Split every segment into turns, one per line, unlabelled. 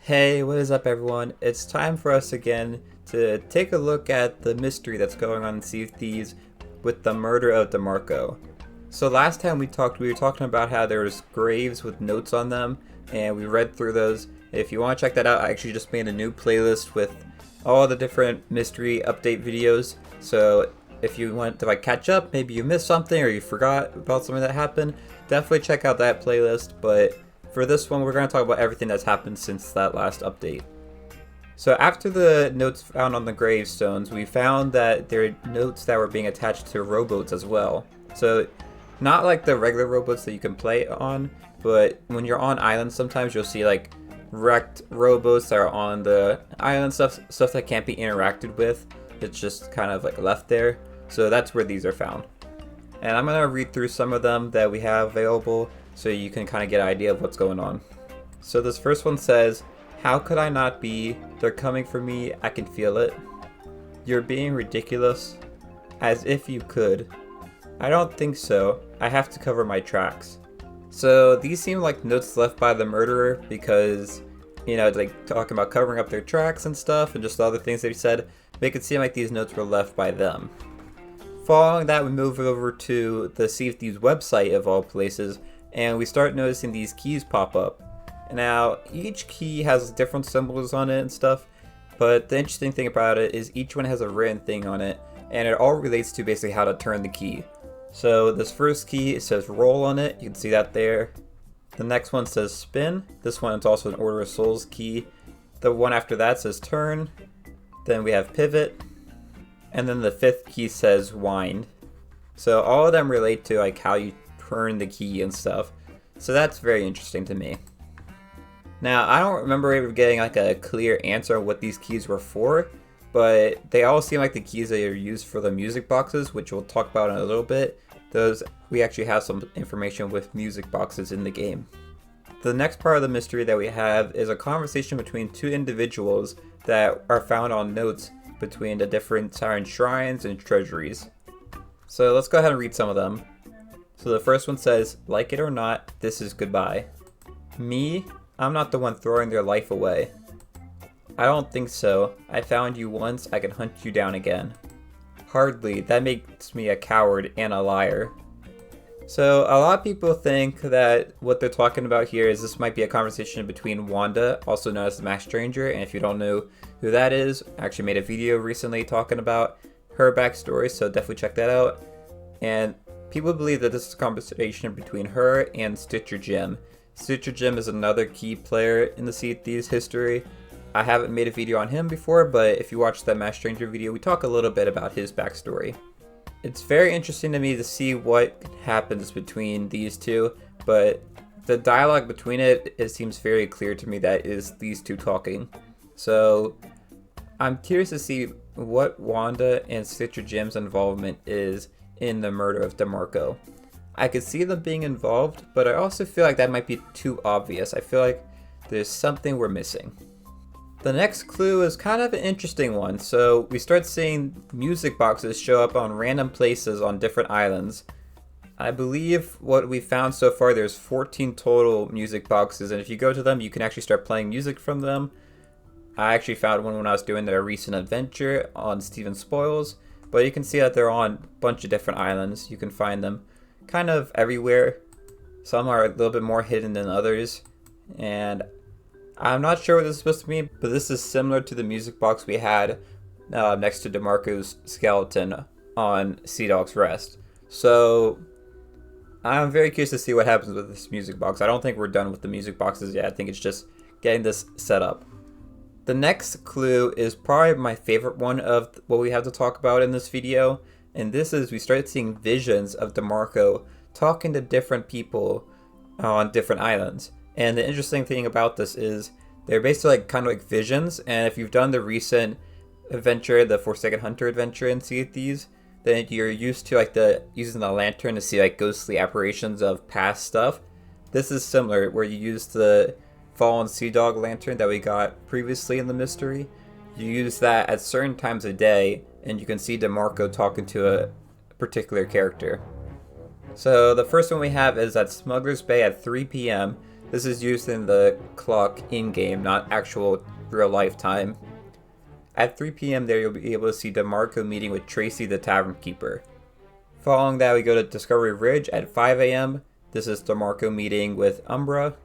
Hey, what is up everyone? It's time for us again to take a look at the mystery that's going on in Sea of Thieves with the murder of DeMarco. So last time we were talking about how there was graves with notes on them, and we read through those. If you want to check that out, I actually just made a new playlist with all the different mystery update videos. So if you want to catch up, maybe you missed something or you forgot about something that happened, definitely check out that playlist. But for this one, we're going to talk about everything that's happened since that last update. So after the notes found on the gravestones, we found that there are notes that were being attached to rowboats as well. So not like the regular rowboats that you can play on, but when you're on islands, sometimes you'll see wrecked rowboats that are on the island, stuff that can't be interacted with. It's just kind of left there. So that's where these are found. And I'm going to read through some of them that we have available so you can kind of get an idea of what's going on. So this first one says, "How could I not be? They're coming for me, I can feel it. You're being ridiculous. As if you could. I don't think so. I have to cover my tracks." So these seem like notes left by the murderer because, talking about covering up their tracks and stuff and just the other things they said, make it seem like these notes were left by them. Following that, we move over to the Sea of Thieves website of all places, and we start noticing these keys pop up. Now, each key has different symbols on it and stuff, but the interesting thing about it is each one has a written thing on it, and it all relates to basically how to turn the key. So this first key, it says roll on it, you can see that there. The next one says spin, this one is also an Order of Souls key. The one after that says turn, then we have pivot, and then the fifth key says wind. So all of them relate to how you turn the key and stuff. So that's very interesting to me. Now, I don't remember ever getting a clear answer on what these keys were for, but they all seem like the keys that are used for the music boxes, which we'll talk about in a little bit. Those, we actually have some information with music boxes in the game. The next part of the mystery that we have is a conversation between two individuals that are found on notes between the different siren shrines and treasuries. So let's go ahead and read some of them. So the first one says, "Like it or not, this is goodbye. Me, I'm not the one throwing their life away. I don't think so. I found you once, I can hunt you down again. Hardly, that makes me a coward and a liar." So a lot of people think that what they're talking about here is this might be a conversation between Wanda, also known as the Masked Stranger, and if you don't know who that is, I actually made a video recently talking about her backstory, so definitely check that out. And people believe that this is a conversation between her and Stitcher Jim. Stitcher Jim is another key player in the Sea of Thieves history. I haven't made a video on him before, but if you watch that Masked Stranger video, we talk a little bit about his backstory. It's very interesting to me to see what happens between these two, but the dialogue between it seems very clear to me that is these two talking. So I'm curious to see what Wanda and Stitcher Jim's involvement is in the murder of DeMarco. I could see them being involved, but I also feel like that might be too obvious. I feel like there's something we're missing. The next clue is kind of an interesting one. So we start seeing music boxes show up on random places on different islands. I believe what we found so far, there's 14 total music boxes, and if you go to them, you can actually start playing music from them. I actually found one when I was doing the recent adventure on Steven Spoils, but you can see that they're on a bunch of different islands. You can find them kind of everywhere. Some are a little bit more hidden than others, and I'm not sure what this is supposed to mean, but this is similar to the music box we had next to DeMarco's skeleton on Sea Dog's Rest. So I'm very curious to see what happens with this music box. I don't think we're done with the music boxes yet. I think it's just getting this set up. The next clue is probably my favorite one of what we have to talk about in this video, and this is we started seeing visions of DeMarco talking to different people on different islands. And the interesting thing about this is they're basically kind of like visions, and if you've done the recent adventure, the Forsaken Hunter adventure in Sea of Thieves, then you're used to using the lantern to see ghostly apparitions of past stuff. This is similar, where you use the fallen Sea Dog lantern that we got previously in the mystery. You use that at certain times of day, and you can see DeMarco talking to a particular character. So the first one we have is at Smuggler's Bay at 3 p.m. This is used in the clock in-game, not actual real-life time. At 3 p.m. there you'll be able to see DeMarco meeting with Tracy the Tavern Keeper. Following that we go to Discovery Ridge at 5 a.m. This is DeMarco meeting with Umbra.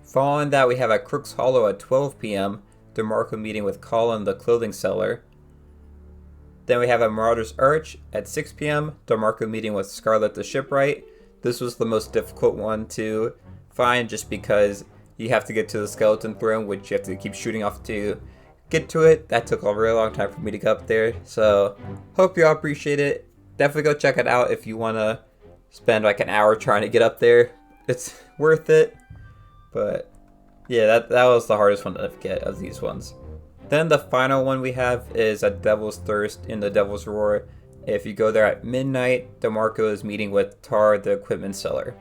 Following that we have at Crook's Hollow at 12 p.m. DeMarco meeting with Colin the clothing seller. Then we have at Marauder's Arch at 6 p.m. DeMarco meeting with Scarlet the shipwright. This was the most difficult one to find just because you have to get to the skeleton throne, which you have to keep shooting off to get to it. That took a really long time for me to get up there, so hope you all appreciate it. Definitely go check it out if you want to spend like an hour trying to get up there. It's worth it. But yeah, that was the hardest one to get of these ones. Then the final one we have is at Devil's Thirst in the Devil's Roar. If you go there at midnight, DeMarco is meeting with Tar, the equipment seller.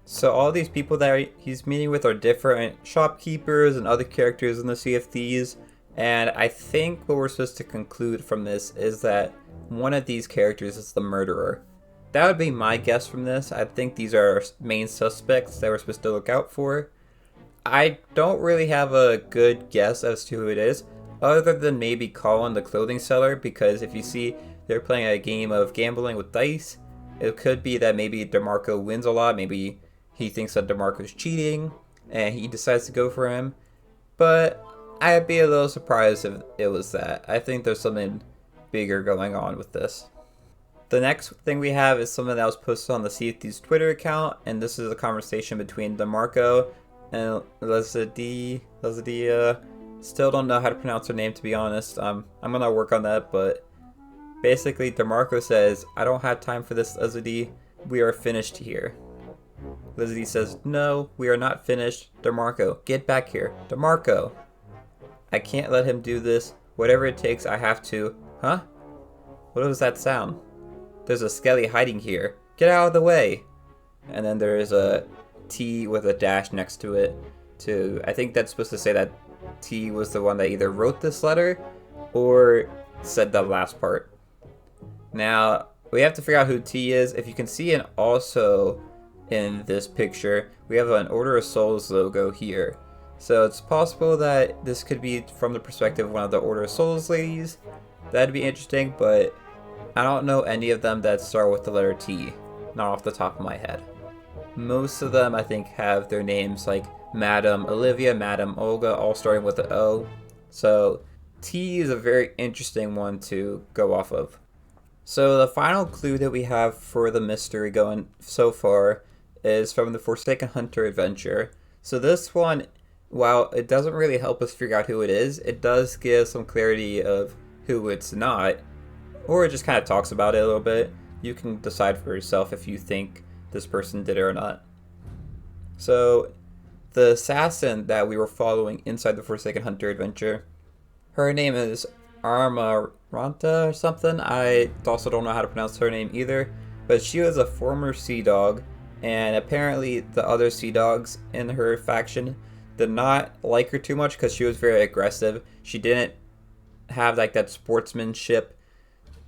So all these people that he's meeting with are different shopkeepers and other characters in the Sea of Thieves. And I think what we're supposed to conclude from this is that one of these characters is the murderer. That would be my guess from this. I think these are main suspects that we're supposed to look out for. I don't really have a good guess as to who it is, other than maybe Colin the clothing seller, because if you see they're playing a game of gambling with dice, it could be that maybe DeMarco wins a lot, maybe he thinks that DeMarco's cheating, and he decides to go for him. But I'd be a little surprised if it was that. I think there's something bigger going on with this. The next thing we have is something that was posted on the Sea of Thieves Twitter account, and this is a conversation between DeMarco and Leslie. Still don't know how to pronounce her name, to be honest. I'm gonna work on that, but basically DeMarco says, "I don't have time for this, Leslie. We are finished here." Leslie says, "No, we are not finished. DeMarco, get back here. DeMarco. I can't let him do this. Whatever it takes, I have to." Huh? What was that sound? There's a skelly hiding here. Get out of the way. And then there is a T with a dash next to it. I think that's supposed to say that T was the one that either wrote this letter or said the last part. Now, we have to figure out who T is. If you can see it also in this picture, we have an Order of Souls logo here. So it's possible that this could be from the perspective of one of the Order of Souls ladies. That'd be interesting, but I don't know any of them that start with the letter T, not off the top of my head. Most of them, I think, have their names like Madam Olivia, Madam Olga, all starting with the O. So T is a very interesting one to go off of. So the final clue that we have for the mystery going so far is from the Forsaken Hunter adventure. So this one, while it doesn't really help us figure out who it is, it does give some clarity of who it's not, or it just kind of talks about it a little bit. You can decide for yourself if you think this person did it or not. So the assassin that we were following inside the Forsaken Hunter adventure, her name is Amaranta or something. I also don't know how to pronounce her name either, but she was a former sea dog, and apparently the other sea dogs in her faction did not like her too much because she was very aggressive. She didn't have like that sportsmanship,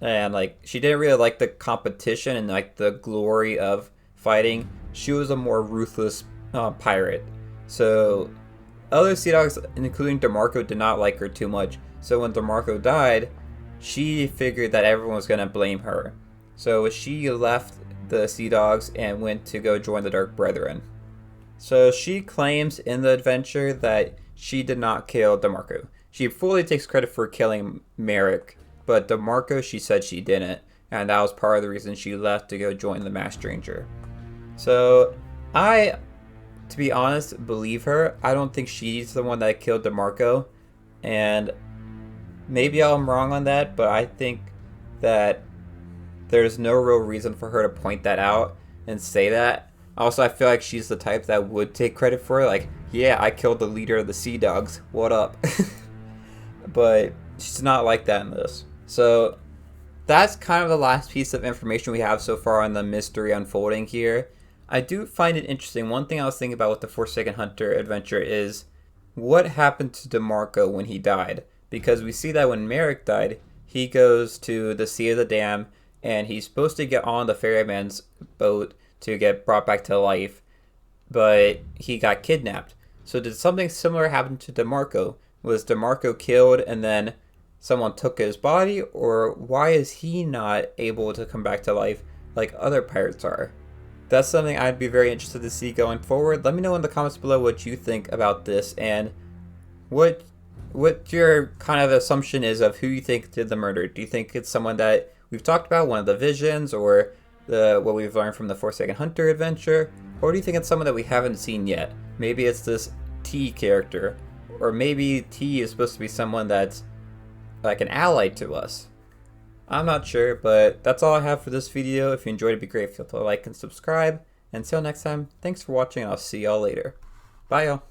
and like she didn't really like the competition and like the glory of fighting. She was a more ruthless pirate. So other sea dogs, including DeMarco, did not like her too much. So when DeMarco died, she figured that everyone was going to blame her. So she left the Sea Dogs and went to go join the Dark Brethren. So she claims in the adventure that she did not kill DeMarco. She fully takes credit for killing Merrick, but DeMarco, she said she didn't, and that was part of the reason she left to go join the Masked Ranger. So I, to be honest, believe her. I don't think she's the one that killed DeMarco, and maybe I'm wrong on that, but I think that there's no real reason for her to point that out and say that. Also, I feel like she's the type that would take credit for it. Like, yeah, I killed the leader of the Sea Dogs. What up? But she's not like that in this. So that's kind of the last piece of information we have so far on the mystery unfolding here. I do find it interesting. One thing I was thinking about with the Forsaken Hunter adventure is what happened to DeMarco when he died. Because we see that when Merrick died, he goes to the Sea of the Dam, and he's supposed to get on the ferryman's boat to get brought back to life. but he got kidnapped. So did something similar happen to DeMarco? Was DeMarco killed and then someone took his body, or why is he not able to come back to life like other pirates are? That's something I'd be very interested to see going forward. Let me know in the comments below what you think about this and what your kind of assumption is of who you think did the murder. Do you think it's someone that we've talked about, one of the visions, or what we've learned from the Forsaken Hunter adventure? Or do you think it's someone that we haven't seen yet? Maybe it's this T character, or maybe T is supposed to be someone that's like an ally to us. I'm not sure, but that's all I have for this video. If you enjoyed, it'd be great if you like and subscribe. And until next time, thanks for watching, and I'll see y'all later. Bye, y'all.